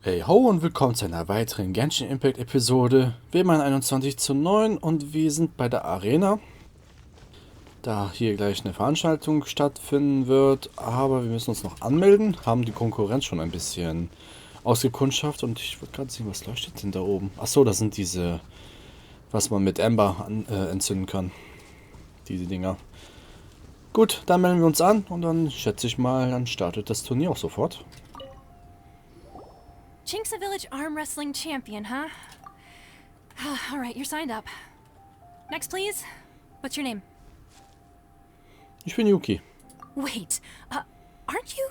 Hey ho und willkommen zu einer weiteren Genshin Impact Episode. Wir machen 21:9 und wir sind bei der Arena. Da hier gleich eine Veranstaltung stattfinden wird, aber wir müssen uns noch anmelden, haben die Konkurrenz schon ein bisschen ausgekundschaftet und ich würde gerade sehen, was leuchtet denn da oben? Achso, das sind diese, was man mit Ember entzünden kann. Diese Dinger. Gut, dann melden wir uns an und dann schätze ich mal, dann startet das Turnier auch sofort. Chink's a village arm wrestling champion, huh? All right, you're signed up. Next, please. What's your name? Ich bin Yuki. Wait, aren't you?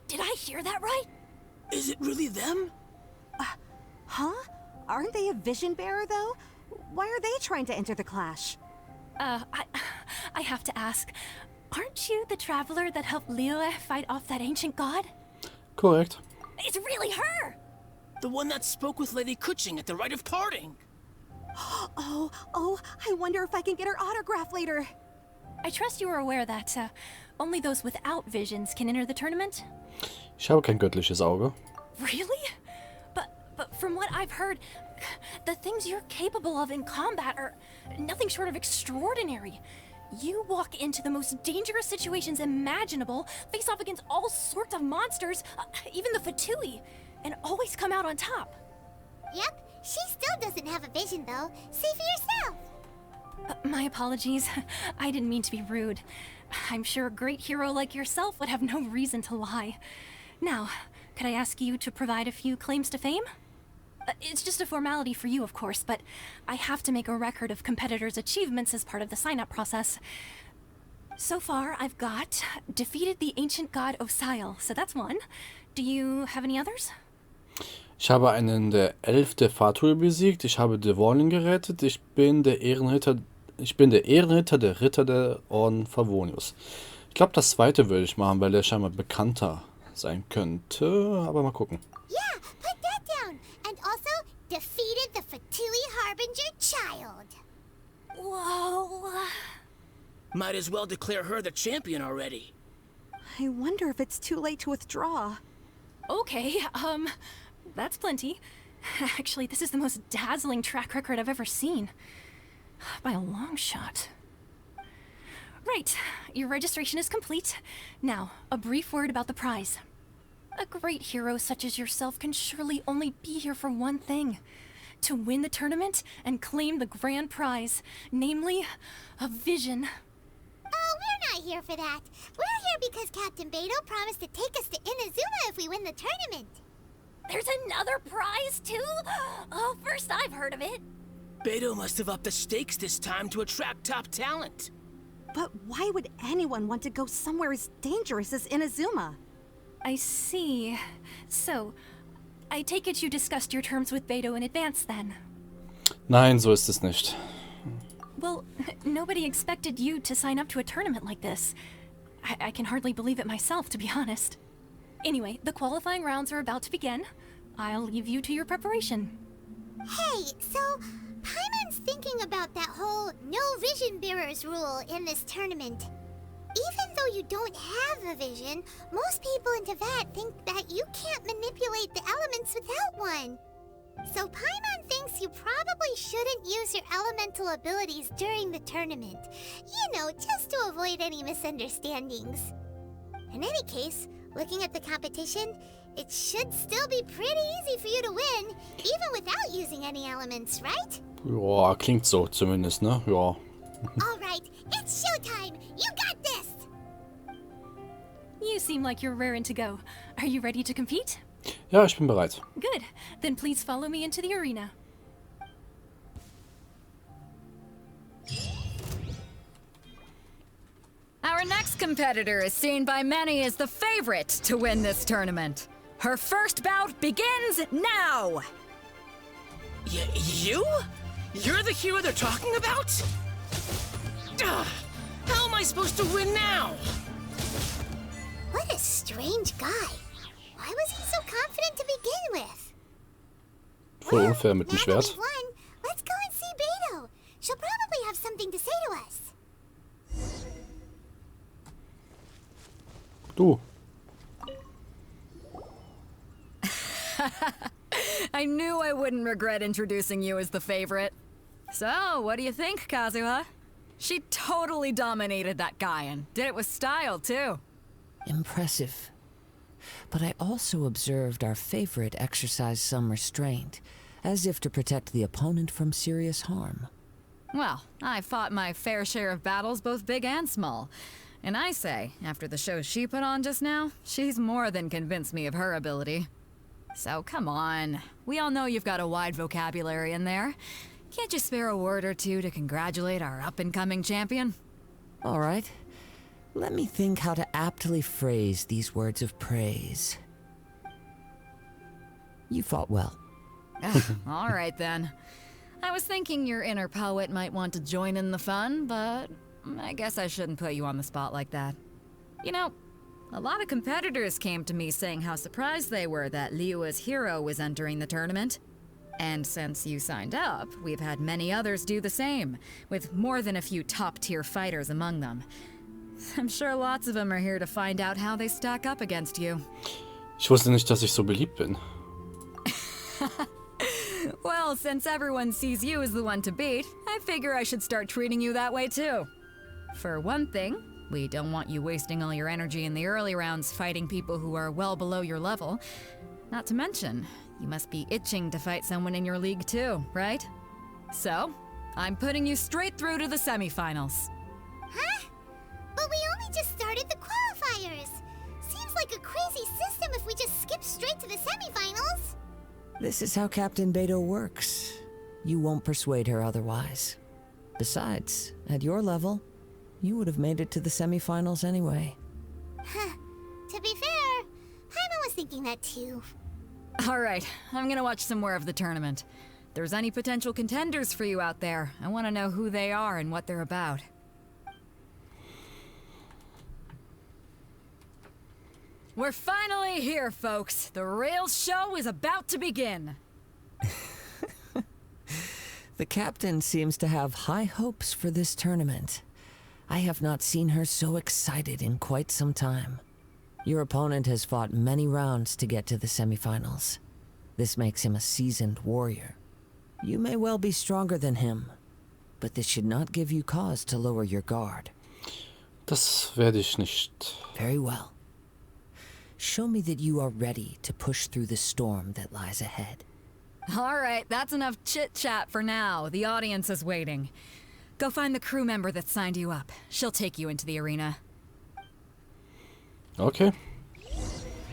Did I hear that right? Is it really them? Huh? Aren't they a vision bearer, though? Why are they trying to enter the clash? I have to ask. Aren't you the traveler that helped Liyue fight off that ancient god? Korrekt. It's really her! The one that spoke with Lady Kuching at the rite of parting. Oh, I wonder if I can get her autograph later. I trust you are aware that only those without visions can enter the tournament? Ich habe kein göttliches Auge. Really? But from what I've heard, the things you're capable of in combat are nothing short of extraordinary. You walk into the most dangerous situations imaginable, face off against all sorts of monsters, even the Fatui, and always come out on top. Yep, she still doesn't have a vision though. See for yourself. My apologies. I didn't mean to be rude. I'm sure a great hero like yourself would have no reason to lie. Now, could I ask you to provide a few claims to fame? It's just a formality for you, of course, but I have to make a record of competitors' achievements as part of the sign-up process. So far, I've got defeated the ancient god Osail, so that's one. Do you have any others? Ich habe einen der 11 der Fatui besiegt, ich habe Devorlin gerettet, ich bin der Ehrenritter der Ritter der Orden Favonius. Ich glaube, das zweite würde ich machen, weil der scheinbar bekannter sein könnte, aber mal gucken. Yeah, put that down. And also defeated the Fatui Harbinger child. Whoa. Might as well declare her the champion already. I wonder if it's too late to withdraw. Okay, that's plenty. Actually, this is the most dazzling track record I've ever seen. By a long shot. Right, your registration is complete. Now, a brief word about the prize. A great hero such as yourself can surely only be here for one thing. To win the tournament and claim the grand prize, namely, a vision. Oh, we're not here for that. We're here because Captain Beidou promised to take us to Inazuma if we win the tournament. There's another prize, too? Oh, first I've heard of it. Beidou must have upped the stakes this time to attract top talent. But why would anyone want to go somewhere as dangerous as Inazuma? I see. So, I take it you discussed your terms with Beidou in advance, then? Nein, so ist es nicht. Well, nobody expected you to sign up to a tournament like this. I can hardly believe it myself, to be honest. Anyway, the qualifying rounds are about to begin. I'll leave you to your preparation. Hey, so Paimon's thinking about that whole no vision bearers rule in this tournament. Even though you don't have a vision, most people in Teyvat think that you can't manipulate the elements without one. So Paimon thinks you probably shouldn't use your elemental abilities during the tournament. You know, just to avoid any misunderstandings. In any case, looking at the competition, it should still be pretty easy for you to win, even without using any elements, right? Ja, klingt so zumindest, ne? Ja. Alright, it's showtime! You got this! You seem like you're raring to go. Are you ready to compete? Ja, ich bin bereit. Good. Then please follow me into the arena. Our next competitor is seen by many as the favorite to win this tournament. Her first bout begins now! You? You're the hero they're talking about? Ugh, how am I supposed to win now? What a strange guy. Why was he so confident to begin with? Voll unfair mit dem now Schwert. that we've won, let's go and see Beidou. She'll probably have something to say to us. Du. I knew I wouldn't regret introducing you as the favorite. So, what do you think, Kazuha? She totally dominated that guy and did it with style, too. Impressive. But I also observed our favorite exercise some restraint, as if to protect the opponent from serious harm. Well, I fought my fair share of battles, both big and small. And I say, after the show she put on just now, she's more than convinced me of her ability. So come on, we all know you've got a wide vocabulary in there. Can't you spare a word or two to congratulate our up-and-coming champion? All right. Let me think how to aptly phrase these words of praise. You fought well. All right then. I was thinking your inner poet might want to join in the fun, but I guess I shouldn't put you on the spot like that. You know, a lot of competitors came to me saying how surprised they were that Liyue's hero was entering the tournament. And since you signed up, we've had many others do the same, with more than a few top-tier fighters among them. I'm sure lots of them are here to find out how they stack up against you. Ich wusste nicht, dass ich so beliebt bin. Well, since everyone sees you as the one to beat, I figure I should start treating you that way too. For one thing, we don't want you wasting all your energy in the early rounds fighting people who are well below your level. Not to mention, you must be itching to fight someone in your league too, right? So, I'm putting you straight through to the semifinals. Huh? But we only just started the qualifiers. Seems like a crazy system if we just skip straight to the semifinals. This is how Captain Beto works. You won't persuade her otherwise. Besides, at your level, you would have made it to the semifinals anyway. Huh. To be fair, Paimon was thinking that too. Alright, I'm gonna watch some more of the tournament. If there's any potential contenders for you out there, I want to know who they are and what they're about. We're finally here, folks. The real show is about to begin. The captain seems to have high hopes for this tournament. I have not seen her so excited in quite some time. Your opponent has fought many rounds to get to the semifinals. This makes him a seasoned warrior. You may well be stronger than him, but this should not give you cause to lower your guard. Das werde ich nicht. Very well. Show me that you are ready to push through the storm that lies ahead. Alright, that's enough chit-chat for now. The audience is waiting. Go find the crew member that signed you up. She'll take you into the arena. Okay.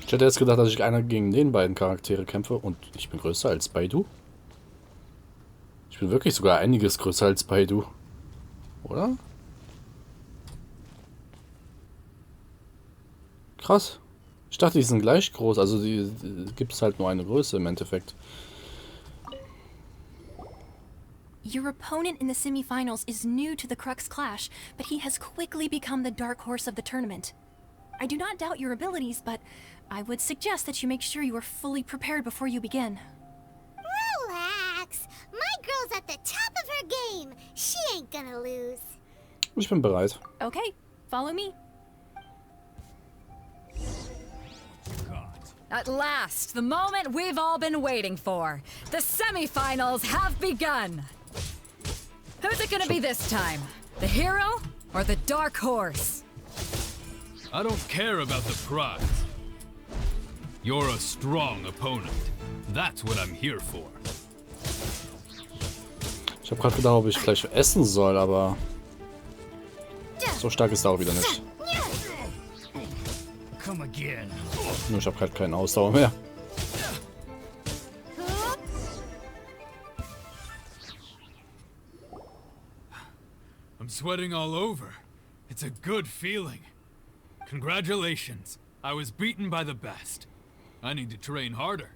Ich hätte jetzt gedacht, dass ich einer gegen den beiden Charaktere kämpfe und ich bin größer als Baidu. Ich bin wirklich sogar einiges größer als Baidu. Oder? Krass. Ich dachte, die sind gleich groß. Also die gibt es halt nur eine Größe im Endeffekt. Your opponent in the semifinals is new to the Crux Clash, but he has quickly become the dark horse of the tournament. I do not doubt your abilities, but I would suggest that you make sure you are fully prepared before you begin. Relax. My girl's at the top of her game. She ain't gonna lose. Ich bin bereit. Okay, follow me. At last, the moment we've all been waiting for. The semifinals have begun. Who's it gonna be this time? The hero or the dark horse? I don't care about the prize. You're a strong opponent. That's what I'm here for. Ich habe gerade gedacht, ob ich gleich essen soll, aber so stark ist er auch wieder nicht. Come again. Nur ich habe halt keine Ausdauer mehr. I'm sweating all over. It's a good feeling. Congratulations. I was beaten by the best. I need to train harder.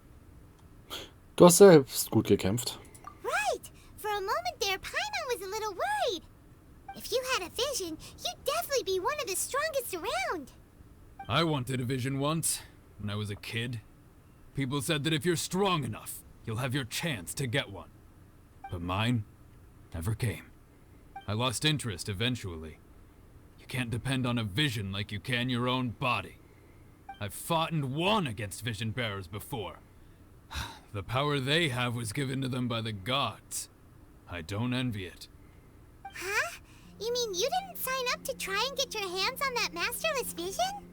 Du hast selbst gut gekämpft. Right. For a moment there, Paimon was a little worried. If you had a vision, you'd definitely be one of the strongest around. I wanted a vision once, when I was a kid. People said that if you're strong enough, you'll have your chance to get one. But mine never came. I lost interest eventually. You can't depend on a vision like you can your own body. I've fought and won against vision bearers before. The power they have was given to them by the gods. I don't envy it. Huh? You mean you didn't sign up to try and get your hands on that masterless vision?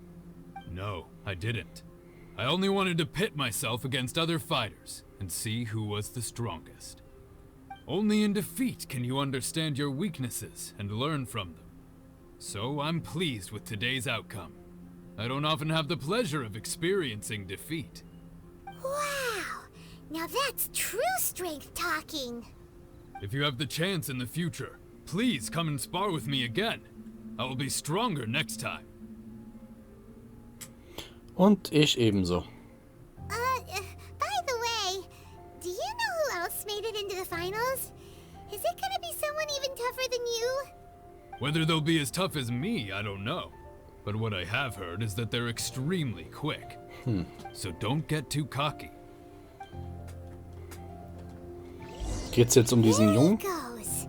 No, I didn't. I only wanted to pit myself against other fighters and see who was the strongest. Only in defeat can you understand your weaknesses and learn from them. So I'm pleased with today's outcome. I don't often have the pleasure of experiencing defeat. Wow! Now that's true strength talking. If you have the chance in the future, please come and spar with me again. I will be stronger next time. Und ich ebenso. By the way, do you know who else made it into the finals? Is it gonna be someone even tougher than you? Whether they'll be as tough as me, I don't know. But what I have heard is that they're extremely quick. So don't get too cocky. Geht's jetzt um diesen There he Jungen? goes.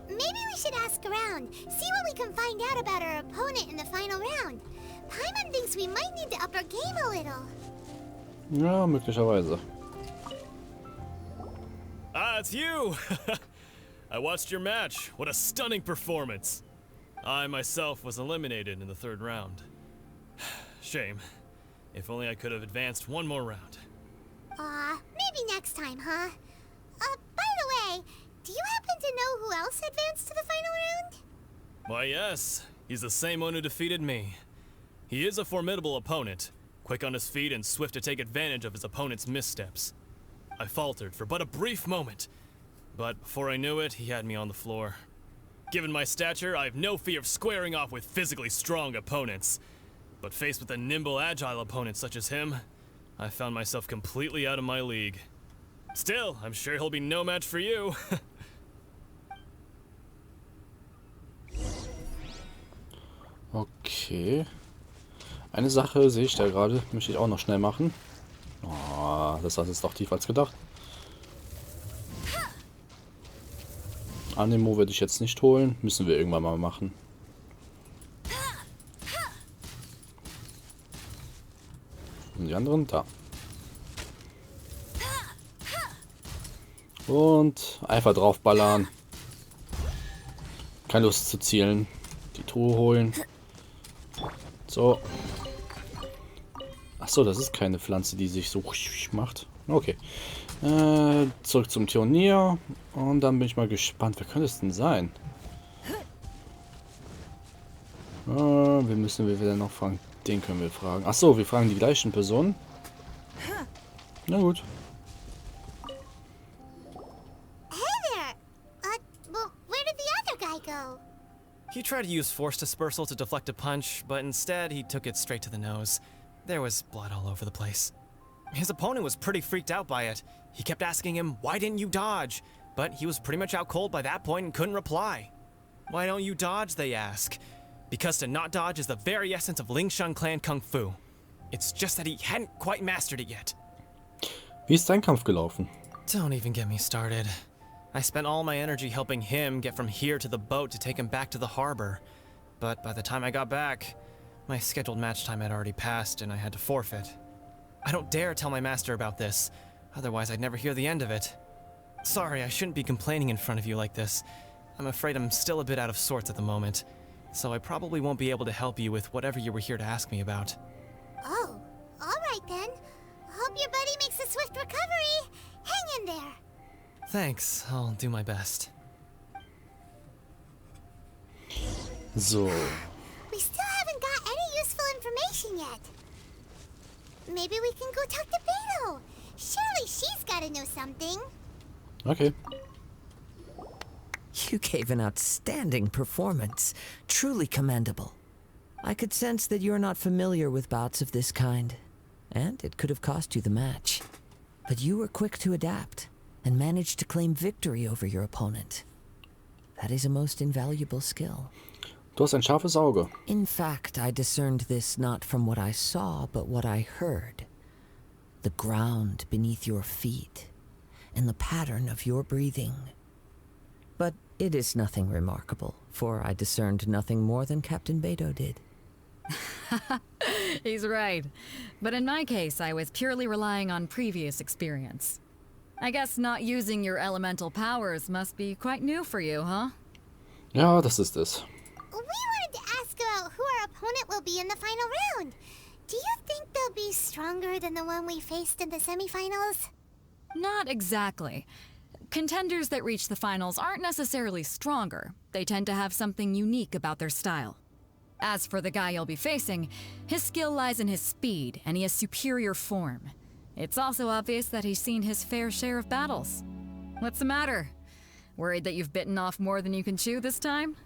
Maybe we should ask around, see what we can find out about our opponent in the final round. Paimon thinks we might need to up our game a little. Ja, möglicherweise. Ah, it's you! I watched your match. What a stunning performance. I myself was eliminated in the third round. Shame. If only I could have advanced one more round. Maybe next time, huh? By the way, do you happen to know who else advanced to the final round? Why, yes. He's the same one who defeated me. He is a formidable opponent, quick on his feet and swift to take advantage of his opponent's missteps. I faltered for but a brief moment, but before I knew it, he had me on the floor. Given my stature, I have no fear of squaring off with physically strong opponents. But faced with a nimble, agile opponent such as him, I found myself completely out of my league. Still, I'm sure he'll be no match for you. Okay. Eine Sache sehe ich da gerade, möchte ich auch noch schnell machen. Oh, das hat jetzt doch tiefer als gedacht. Anemo werde ich jetzt nicht holen, müssen wir irgendwann mal machen. Und die anderen da. Und einfach draufballern. Keine Lust zu zielen. Die Truhe holen. So. Achso, das ist keine Pflanze, die sich so macht. Okay. Zurück zum Turnier. Und dann bin ich mal gespannt. Wer könnte es denn sein? Wir müssen wir wieder noch fragen. Den können wir fragen. Achso, wir fragen die gleichen Personen. Na gut. Hey there! Well, where did the other guy go? He tried to use force dispersal to deflect a punch, but instead he took it straight to the nose. There was blood all over the place. His opponent was pretty freaked out by it. He kept asking him, "Why didn't you dodge?" But he was pretty much out cold by that point and couldn't reply. "Why don't you dodge?" they ask. Because to not dodge is the very essence of Lingshan clan Kung Fu. It's just that he hadn't quite mastered it yet. Wie ist dein Kampf gelaufen? Don't even get me started. I spent all my energy helping him get from here to the boat to take him back to the harbor. But by the time I got back, my scheduled match time had already passed and I had to forfeit. I don't dare tell my master about this, otherwise I'd never hear the end of it. Sorry, I shouldn't be complaining in front of you like this. I'm afraid I'm still a bit out of sorts at the moment, so I probably won't be able to help you with whatever you were here to ask me about. Oh, alright then. Hope your buddy makes a swift recovery. Hang in there. Thanks, I'll do my best. So. We still haven't got any useful information yet. Maybe we can go talk to Beto. Surely she's gotta know something. Okay. You gave an outstanding performance. Truly commendable. I could sense that you're not familiar with bouts of this kind, and it could have cost you the match. But you were quick to adapt, and managed to claim victory over your opponent. That is a most invaluable skill. Du hast ein scharfes Auge. In fact, I discerned this not from what I saw, but what I heard. The ground beneath your feet, and the pattern of your breathing. But it is nothing remarkable, for I discerned nothing more than Captain Beto did. He's right. But in my case, I was purely relying on previous experience. I guess not using your elemental powers must be quite new for you, huh? Ja, das ist es. We wanted to ask about who our opponent will be in the final round. Do you think they'll be stronger than the one we faced in the semifinals? Not exactly. Contenders that reach the finals aren't necessarily stronger. They tend to have something unique about their style. As for the guy you'll be facing, his skill lies in his speed, and he has superior form. It's also obvious that he's seen his fair share of battles. What's the matter? Worried that you've bitten off more than you can chew this time?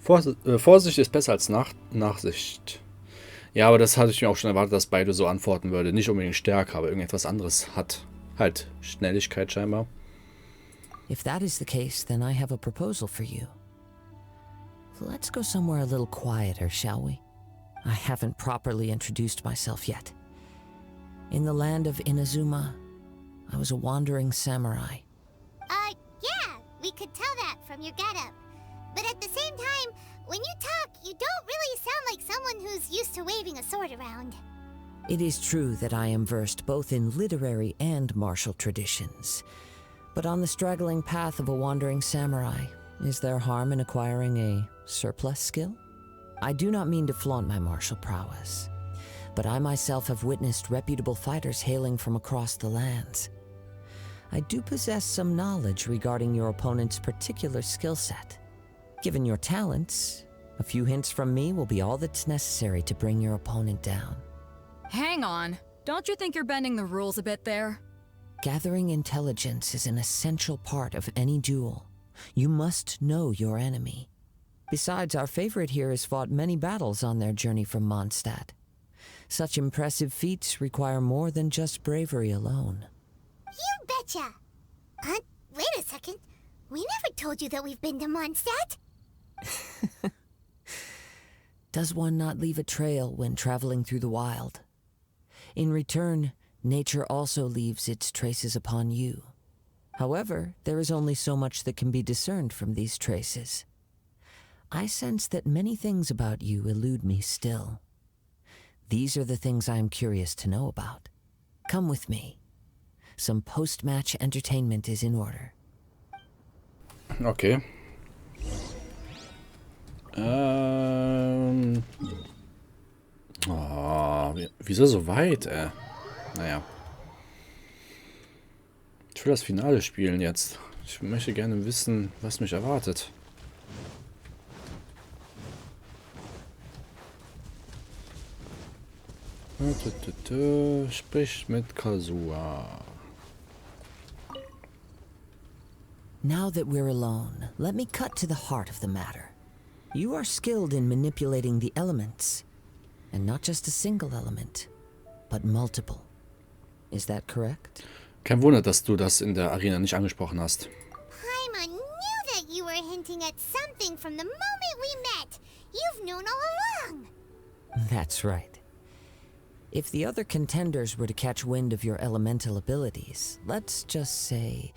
Vorsicht ist besser als Nachsicht. Ja, aber das hatte ich mir auch schon erwartet, dass beide so antworten würde. Nicht unbedingt Stärke, aber irgendetwas anderes hat. Halt, Schnelligkeit scheinbar. If that is the case, then I have a proposal for you. Let's go somewhere a little quieter, shall we? I haven't properly introduced myself yet. In the land of Inazuma, I was a wandering samurai. Yeah, we could tell that from your getup. But at the same time, when you talk, you don't really sound like someone who's used to waving a sword around. It is true that I am versed both in literary and martial traditions. But on the straggling path of a wandering samurai, is there harm in acquiring a surplus skill? I do not mean to flaunt my martial prowess, but I myself have witnessed reputable fighters hailing from across the lands. I do possess some knowledge regarding your opponent's particular skill set. Given your talents, a few hints from me will be all that's necessary to bring your opponent down. Hang on. Don't you think you're bending the rules a bit there? Gathering intelligence is an essential part of any duel. You must know your enemy. Besides, our favorite here has fought many battles on their journey from Mondstadt. Such impressive feats require more than just bravery alone. You betcha! Wait a second. We never told you that we've been to Mondstadt. Does one not leave a trail when traveling through the wild? In return, nature also leaves its traces upon you. However, there is only so much that can be discerned from these traces. I sense that many things about you elude me still. These are the things I am curious to know about. Come with me. Some post-match entertainment is in order. Okay. Oh, wieso so weit, ey? Naja. Ich will das Finale spielen jetzt. Ich möchte gerne wissen, was mich erwartet. Sprich mit Kazuha. Now that we're alone, let me cut to the heart of the matter. You are skilled in manipulating the elements, and not just a single element, but multiple. Is that correct? Kein Wunder, dass du das in der Arena nicht angesprochen hast. Paimon knew that you were hinting at something from the moment we met. You've known all along. That's right. If the other contenders were to catch wind of your elemental abilities, let's just say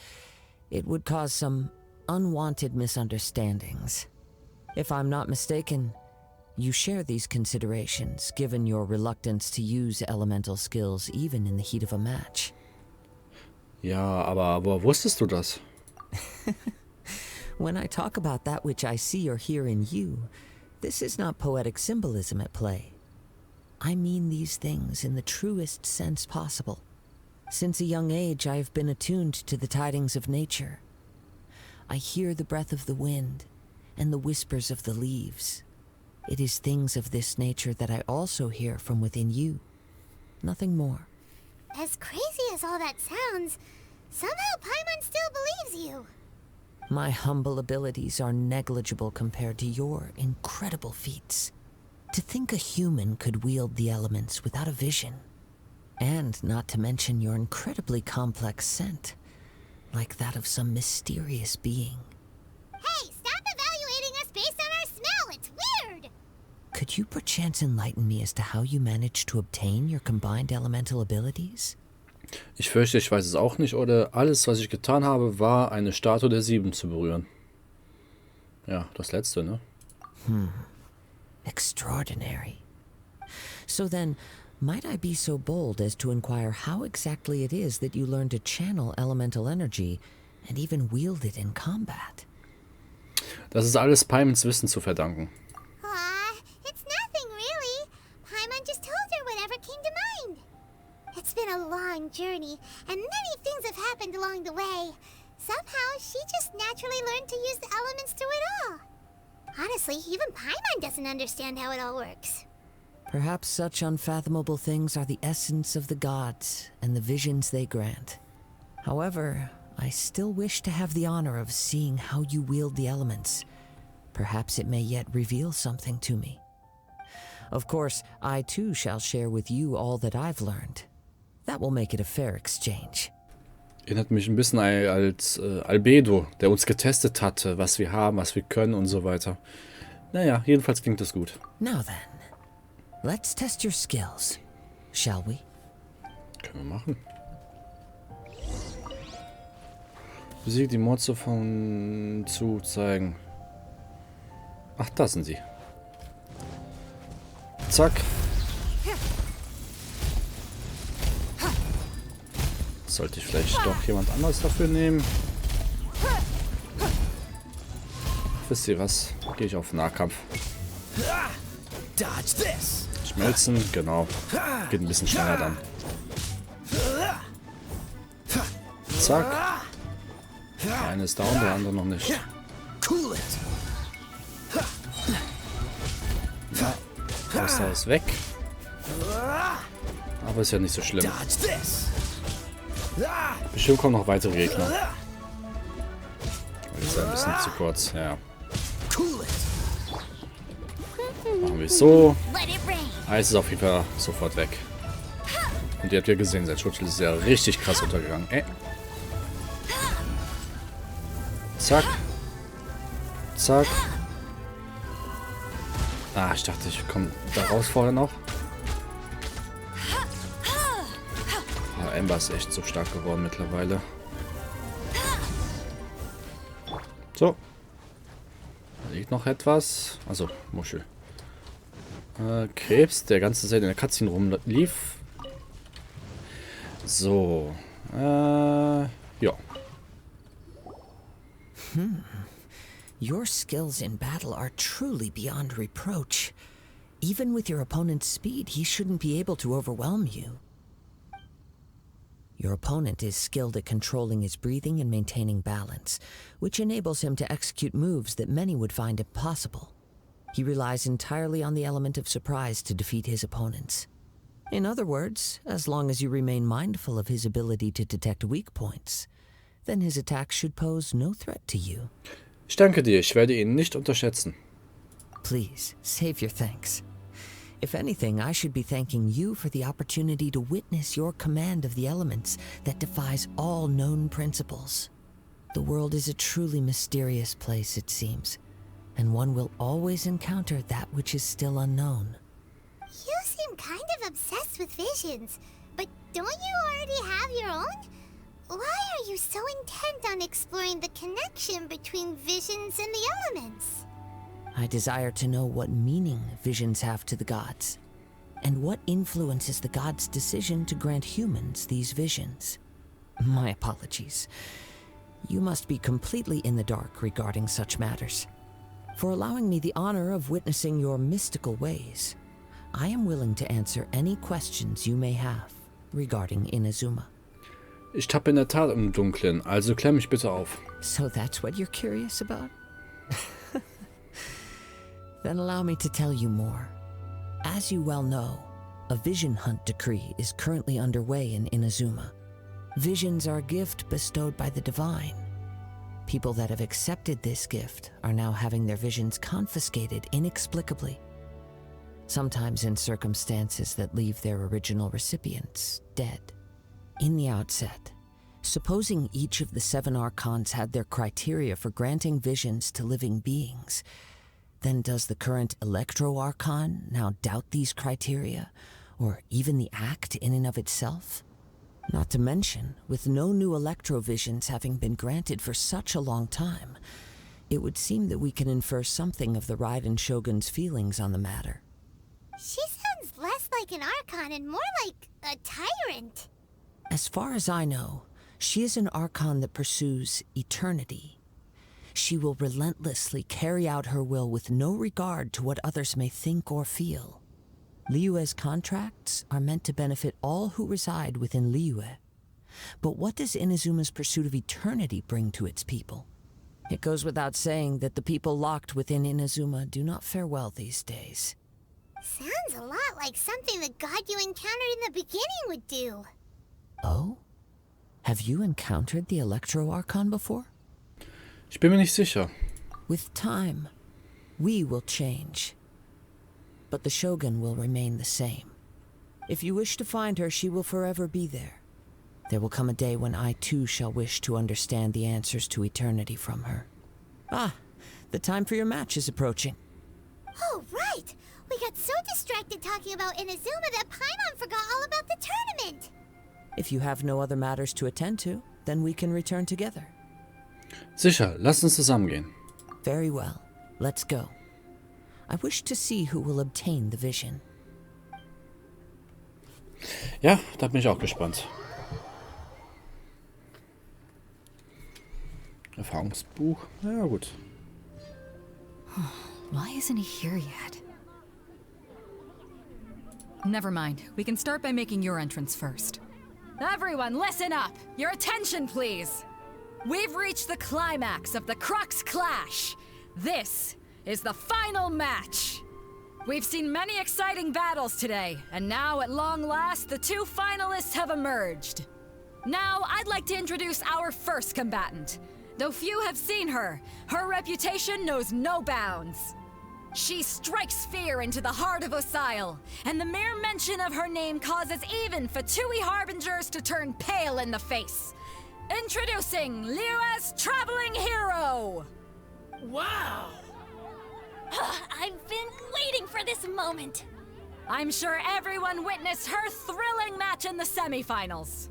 it would cause some unwanted misunderstandings. If I'm not mistaken, you share these considerations, given your reluctance to use elemental skills even in the heat of a match. Ja, aber woher wusstest du das? When I talk about that which I see or hear in you, this is not poetic symbolism at play. I mean these things in the truest sense possible. Since a young age, I have been attuned to the tidings of nature. I hear the breath of the wind and the whispers of the leaves. It is things of this nature that I also hear from within you. Nothing more. As crazy as all that sounds, somehow Paimon still believes you. My humble abilities are negligible compared to your incredible feats. To think a human could wield the elements without a vision. And not to mention your incredibly complex scent, like that of some mysterious being. Hey, stop evaluating us based on our smell! It's weird! Could you perchance enlighten me as to how you managed to obtain your combined elemental abilities? Ich fürchte, ich weiß es auch nicht, oder alles, was ich getan habe, war, eine Statue der 7 zu berühren. Ja, das letzte, ne? Extraordinary. So then, might I be so bold as to inquire how exactly it is that you learn to channel elemental energy and even wield it in combat? Das ist alles Paimons Wissen zu verdanken. It's nothing really. Paimon just told her whatever came to mind. It's been a long journey, and many things have happened along the way. Somehow, she just naturally learned to use the elements through it all. Honestly, even Paimon doesn't understand how it all works. Perhaps such unfathomable things are the essence of the gods and the visions they grant. However, I still wish to have the honor of seeing how you wield the elements. Perhaps it may yet reveal something to me. Of course, I too shall share with you all that I've learned. That will make it a fair exchange. Erinnert mich ein bisschen als Albedo, der uns getestet hatte, was wir haben, was wir können und so weiter. Naja, jedenfalls klingt das gut. Now then, let's test your skills, shall we? Können wir machen. Besiegt die Monster von zu zeigen. Ach, da sind sie. Zack. Sollte ich vielleicht doch jemand anderes dafür nehmen? Wisst ihr was? Gehe ich auf Nahkampf. Schmelzen, genau. Geht ein bisschen schneller dann. Zack. Der eine ist down, der andere noch nicht. Ja, Außer ist weg. Aber ist ja nicht so schlimm. Bestimmt kommen noch weitere Gegner. Das ist ein bisschen zu kurz, ja. Machen wir es so. Eis ist auf jeden Fall sofort weg. Und ihr habt ja gesehen, sein Schutzschild ist ja richtig krass untergegangen. Zack. Zack. Ah, ich dachte, ich komme da raus vorher noch. Oh, Ember ist echt so stark geworden mittlerweile. So. Da liegt noch etwas. Also, Muschel. Krebs, der ganze Zeit in der Cutscene rumlief. So. Ja. Your skills in battle are truly beyond reproach. Even with your opponent's speed, he shouldn't be able to overwhelm you. Your opponent is skilled at controlling his breathing and maintaining balance, which enables him to execute moves that many would find impossible. He relies entirely on the element of surprise to defeat his opponents. In other words, as long as you remain mindful of his ability to detect weak points, then his attacks should pose no threat to you. Ich danke dir, ich werde ihn nicht unterschätzen. Please, save your thanks. If anything, I should be thanking you for the opportunity to witness your command of the elements that defies all known principles. The world is a truly mysterious place, it seems, and one will always encounter that which is still unknown. You seem kind of obsessed with visions, but don't you already have your own? Why are you so intent on exploring the connection between visions and the elements? I desire to know what meaning visions have to the gods, and what influences the gods' decision to grant humans these visions. My apologies. You must be completely in the dark regarding such matters. For allowing me the honor of witnessing your mystical ways, I am willing to answer any questions you may have regarding Inazuma. Ich tappe in der Tat im Dunkeln, also klär mich bitte auf. So that's what you're curious about? Then allow me to tell you more. As you well know, a vision hunt decree is currently underway in Inazuma. Visions are a gift bestowed by the divine. People that have accepted this gift are now having their visions confiscated inexplicably. Sometimes in circumstances that leave their original recipients dead. In the outset, supposing each of the 7 archons had their criteria for granting visions to living beings, then does the current Electro-Archon now doubt these criteria, or even the act in and of itself? Not to mention, with no new Electro-visions having been granted for such a long time, it would seem that we can infer something of the Raiden Shogun's feelings on the matter. She sounds less like an Archon and more like a tyrant. As far as I know, she is an Archon that pursues eternity. She will relentlessly carry out her will with no regard to what others may think or feel. Liyue's contracts are meant to benefit all who reside within Liyue. But what does Inazuma's pursuit of eternity bring to its people? It goes without saying that the people locked within Inazuma do not fare well these days. Sounds a lot like something the god you encountered in the beginning would do. Oh? Have you encountered the Electro Archon before? Ich bin mir nicht sicher. With time, we will change. But the Shogun will remain the same. If you wish to find her, she will forever be there. There will come a day when I too shall wish to understand the answers to eternity from her. Ah, the time for your match is approaching. Oh, right! We got so distracted talking about Inazuma that Paimon forgot all about the tournament! If you have no other matters to attend to, then we can return together. Sicher, lass uns zusammengehen. Very well, let's go. I wish to see who will obtain the vision. Ja, da bin ich auch gespannt. Erfahrungsbuch, ja gut. Why isn't he here yet? Never mind. We can start by making your entrance first. Everyone, listen up! Your attention, please! We've reached the climax of the Crux Clash! This is the final match! We've seen many exciting battles today, and now, at long last, the two finalists have emerged. Now, I'd like to introduce our first combatant. Though few have seen her, her reputation knows no bounds. She strikes fear into the heart of Osile, and the mere mention of her name causes even Fatui Harbingers to turn pale in the face. Introducing Liyue's traveling hero! Wow! I've been waiting for this moment. I'm sure everyone witnessed her thrilling match in the semifinals.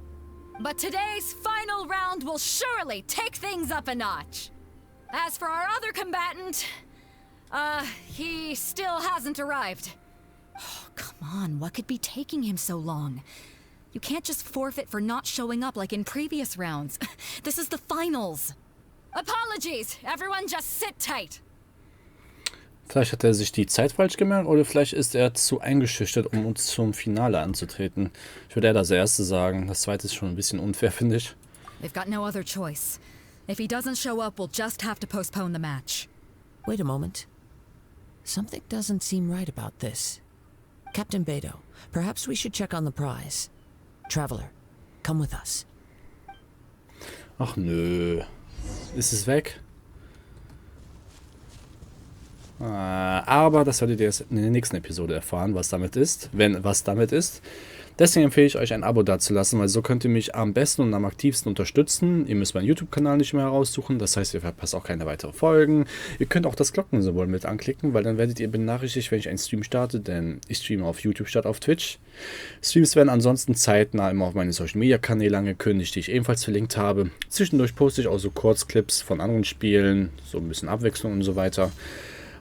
But today's final round will surely take things up a notch. As for our other combatant, he still hasn't arrived. Oh, come on, what could be taking him so long? You can't just forfeit for not showing up like in previous rounds. This is the finals. Apologies, everyone just sit tight. Vielleicht hat er sich die Zeit falsch gemerkt oder vielleicht ist er zu eingeschüchtert, um uns zum Finale anzutreten. Ich würde eher das erste sagen. Das zweite ist schon ein bisschen unfair, finde ich. They've got no other choice. If he doesn't show up, we'll just have to postpone the match. Wait a moment. Something doesn't seem right about this. Captain Beto, perhaps we should check on the prize. Traveler, come with us. Ach nö. Ist es weg? Aber das werdet ihr erst in der nächsten Episode erfahren, was damit ist, wenn was damit ist. Deswegen empfehle ich euch, ein Abo dazulassen, weil so könnt ihr mich am besten und am aktivsten unterstützen. Ihr müsst meinen YouTube-Kanal nicht mehr heraussuchen, das heißt, ihr verpasst auch keine weiteren Folgen. Ihr könnt auch das Glockensymbol mit anklicken, weil dann werdet ihr benachrichtigt, wenn ich einen Stream starte, denn ich streame auf YouTube statt auf Twitch. Streams werden ansonsten zeitnah immer auf meine Social-Media-Kanäle angekündigt, die ich ebenfalls verlinkt habe. Zwischendurch poste ich auch so Kurzclips von anderen Spielen, so ein bisschen Abwechslung und so weiter.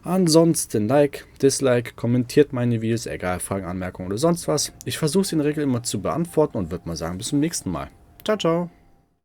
Ansonsten Like, Dislike, kommentiert meine Videos, egal Fragen, Anmerkungen oder sonst was. Ich versuche es in der Regel immer zu beantworten und würde mal sagen, bis zum nächsten Mal. Ciao, ciao.